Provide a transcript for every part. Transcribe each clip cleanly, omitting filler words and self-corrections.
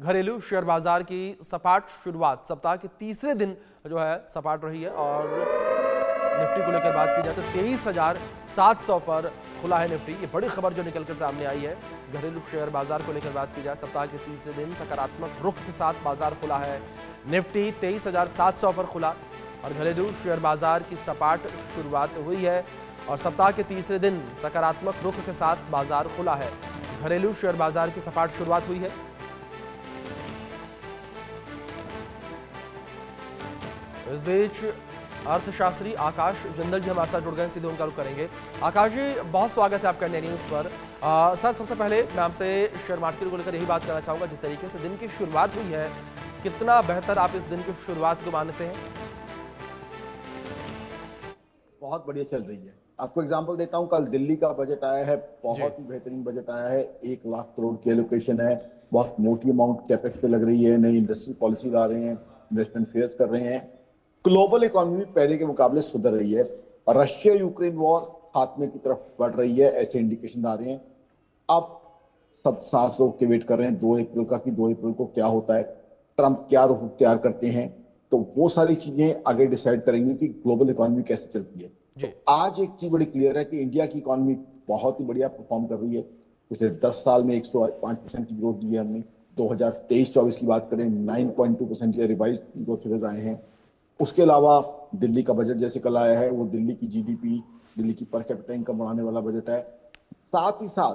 घरेलू शेयर बाजार की सपाट शुरुआत सप्ताह के तीसरे दिन जो है सपाट रही है और निफ्टी को लेकर बात की जाए तो 23,700 पर खुला है निफ्टी। ये बड़ी खबर जो निकलकर सामने आई है। घरेलू शेयर बाजार को लेकर बात की जाए सप्ताह के तीसरे दिन सकारात्मक रुख के साथ बाजार खुला है। निफ्टी 23,700 पर खुला और घरेलू शेयर बाजार की सपाट शुरुआत हुई है और सप्ताह के तीसरे दिन सकारात्मक रुख के साथ बाजार खुला है। घरेलू शेयर बाजार की सपाट शुरुआत हुई है। इस बीच अर्थशास्त्री आकाश जिंदल जी हमारे साथ जुड़ गए, सीधे उनका रुख करेंगे। आकाश जी, बहुत स्वागत है आपका इंडिया न्यूज पर। सर, सबसे पहले मैं आपसे शेयर मार्केट को लेकर यही बात करना चाहूंगा, जिस तरीके से दिन की शुरुआत हुई है, कितना बेहतर आप इस दिन की शुरुआत को मानते हैं? बहुत बढ़िया चल रही है। आपको एग्जांपल देता हूं, कल दिल्ली का बजट आया है, बहुत ही बेहतरीन बजट आया है। 1 लाख करोड़ की एलोकेशन है, बहुत मोटी अमाउंट कैपेक्स पे लग रही है, नई इंडस्ट्री पॉलिसी ला रहे हैं, इन्वेस्टमेंट फेयर्स कर रहे हैं। ग्लोबल इकोनॉमी पहले के मुकाबले सुधर रही है। रशिया यूक्रेन वॉर खात्मे की तरफ बढ़ रही है, ऐसे इंडिकेशन आ रहे हैं। अब सब सांस रोक के वेट कर रहे हैं 2 अप्रैल का कि 2 अप्रैल को क्या होता है, ट्रंप क्या रुख तैयार करते हैं। तो वो सारी चीजें आगे डिसाइड करेंगी कि ग्लोबल इकोनॉमी कैसे चलती है। तो आज एक चीज बड़ी क्लियर है कि इंडिया की इकोनॉमी बहुत ही बढ़िया परफॉर्म कर रही है। पिछले 10 साल में 105% की ग्रोथ दी है हमने। 2023-24 की बात करें 9.2% के रिवाइज ग्रोथ फिगर्स आए हैं। उसके अलावा दिल्ली का बजट जैसे कल आया है, वो दिल्ली की जीडीपी, दिल्ली की पर कैपिटा इनकम बढ़ाने वाला बजट है। साथ ही साथ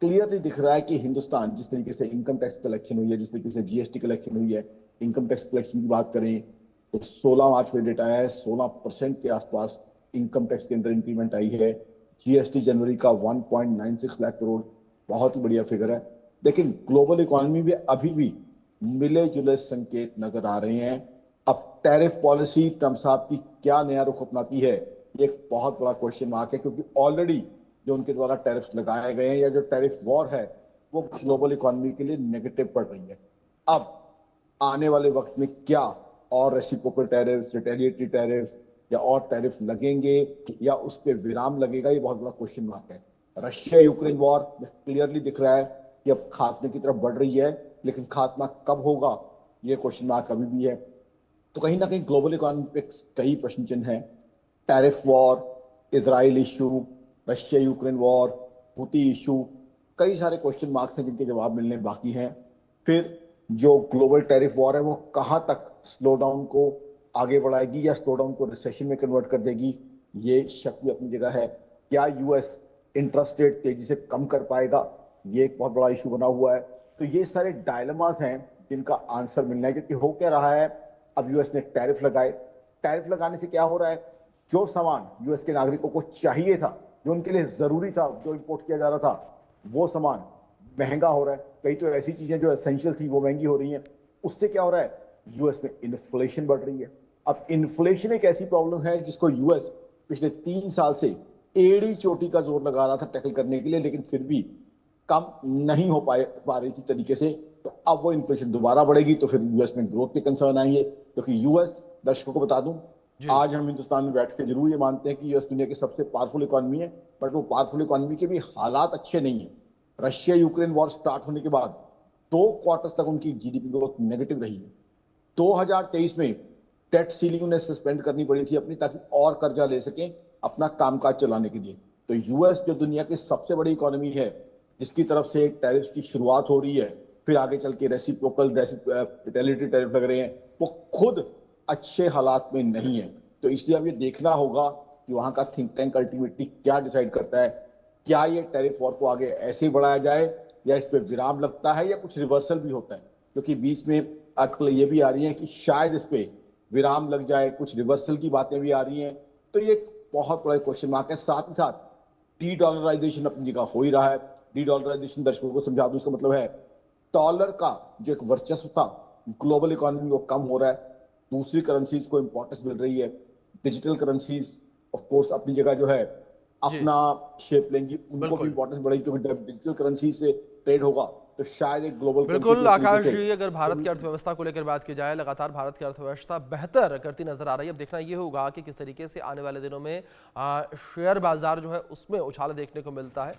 क्लियरली दिख रहा है कि हिंदुस्तान जिस तरीके से इनकम टैक्स कलेक्शन हुई है, जिस तरीके से जीएसटी कलेक्शन हुई है, इनकम टैक्स कलेक्शन की बात करें तो 16 मार्च में डेटा आया है, 16% के आसपास इनकम टैक्स के अंदर इंक्रीमेंट आई है। जीएसटी जनवरी का 1.96 लाख करोड़, बहुत ही बढ़िया फिगर है। लेकिन ग्लोबल इकोनॉमी में अभी भी मिले जुले संकेत नजर आ रहे हैं। अब टैरिफ पॉलिसी ट्रंप साहब की क्या नया रुख अपनाती है, ये एक बहुत बड़ा क्वेश्चन मार्क है, क्योंकि ऑलरेडी जो उनके द्वारा टैरिफ लगाए गए हैं या जो टैरिफ वॉर है वो ग्लोबल इकोनॉमी के लिए नेगेटिव पड़ रही है। अब आने वाले वक्त में क्या और रेसिप्रोकल टैरिफ, रिटेलिएटरी टैरिफ या और टैरिफ लगेंगे या उस पर विराम लगेगा, ये बहुत बड़ा क्वेश्चन मार्क है। रशिया यूक्रेन वॉर क्लियरली दिख रहा है कि अब खात्मे की तरफ बढ़ रही है, लेकिन खात्मा कब होगा ये क्वेश्चन मार्क अभी भी है। तो कहीं ना कहीं ग्लोबल इकोनॉमी पे कई प्रश्न चिन्ह हैं। Tariff war, Israel issue, Russia Ukraine war, Houthi issue, कई सारे क्वेश्चन मार्क्स हैं जिनके जवाब मिलने बाकी हैं। फिर जो ग्लोबल टैरिफ वॉर है वो कहां तक स्लो डाउन को आगे बढ़ाएगी या स्लो डाउन को रिसेशन में कन्वर्ट कर देगी, ये शक भी अपनी जगह है। क्या यूएस इंटरेस्ट रेट तेजी से कम कर पाएगा, ये एक बहुत बड़ा इशू बना हुआ है। तो ये सारे डायलेमास हैं जिनका आंसर मिलना है, क्योंकि हो क्या रहा है, अब यूएस ने टैरिफ लगाए। टैरिफ लगाने से क्या हो रहा है, जो सामान यूएस के नागरिकों को चाहिए था, जो उनके लिए जरूरी था, जो इंपोर्ट किया जा रहा था, वो सामान महंगा हो रहा है। कई तो ऐसी चीजें जो एसेंशियल थी वो महंगी हो रही हैं। उससे क्या हो रहा है, यूएस में इन्फ्लेशन बढ़ रही है। अब इन्फ्लेशन एक ऐसी प्रॉब्लम है जिसको यूएस पिछले 3 साल से एड़ी चोटी का जोर लगा रहा था टैकल करने के लिए, लेकिन फिर भी कम नहीं हो पा रही थी तरीके से। तो अब वो इन्फ्लेशन दोबारा बढ़ेगी तो फिर यूएस में ग्रोथ के कंसर्न आएंगे, क्योंकि यूएस, दर्शकों को बता दूं, आज हम हिंदुस्तान में बैठ के जरूर ये मानते हैं कि यूएस दुनिया की सबसे पावरफुल इकोनॉमी है, बट वो पावरफुल इकोनॉमी के भी हालात अच्छे नहीं है। रशिया यूक्रेन वॉर स्टार्ट होने के बाद 2 क्वार्टर्स तक उनकी जीडीपी ग्रोथ नेगेटिव रही है। 2023 में डेट सीलिंग उन्हें सस्पेंड करनी पड़ी थी अपनी, ताकि और कर्जा ले सकें अपना कामकाज चलाने के लिए। तो यूएस जो दुनिया की सबसे बड़ी इकोनॉमी है, जिसकी तरफ से टैरिफ की शुरुआत हो रही है, फिर आगे चल के रेसिप्रोकल रिटेलिएटरी टैरिफ लग रहे हैं, वो खुद अच्छे हालात में नहीं है। तो इसलिए अब ये देखना होगा कि वहां का थिंक टैंक अल्टीमेटली क्या डिसाइड करता है। क्या ये टैरिफ वॉर को आगे ऐसे ही बढ़ाया जाए या इस पे विराम लगता है या कुछ रिवर्सल भी होता है, क्योंकि बीच में आजकल ये भी आ रही है कि शायद इस पे विराम लग जाए, कुछ रिवर्सल की बातें भी आ रही हैं। तो ये बहुत बड़ा क्वेश्चन मार्क है। साथ ही साथ डी डॉलराइजेशन अपनी जगह हो ही रहा है। डी डॉलराइजेशन दर्शकों को समझा दूं, उसका मतलब है डॉलर का जो एक वर्चस्व था ग्लोबल इकोनॉमी में वो कम हो रहा है। दूसरी करेंसीज को इंपॉर्टेंस मिल रही है। डिजिटल करेंसीज ऑफ कोर्स अपनी जगह जो है अपना शेप लेंगी, उनको भी इंपॉर्टेंस बढ़ेगी, क्योंकि डिजिटल करेंसी से ट्रेड होगा तो शायद एक ग्लोबल। बिल्कुल आकाश जी, अगर भारत की अर्थव्यवस्था को लेकर बात की जाए, लगातार भारत की अर्थव्यवस्था बेहतर करती नजर आ रही है। अब देखना यह होगा कि किस तरीके से आने वाले दिनों में शेयर बाजार जो है उसमें उछाल देखने को मिलता है।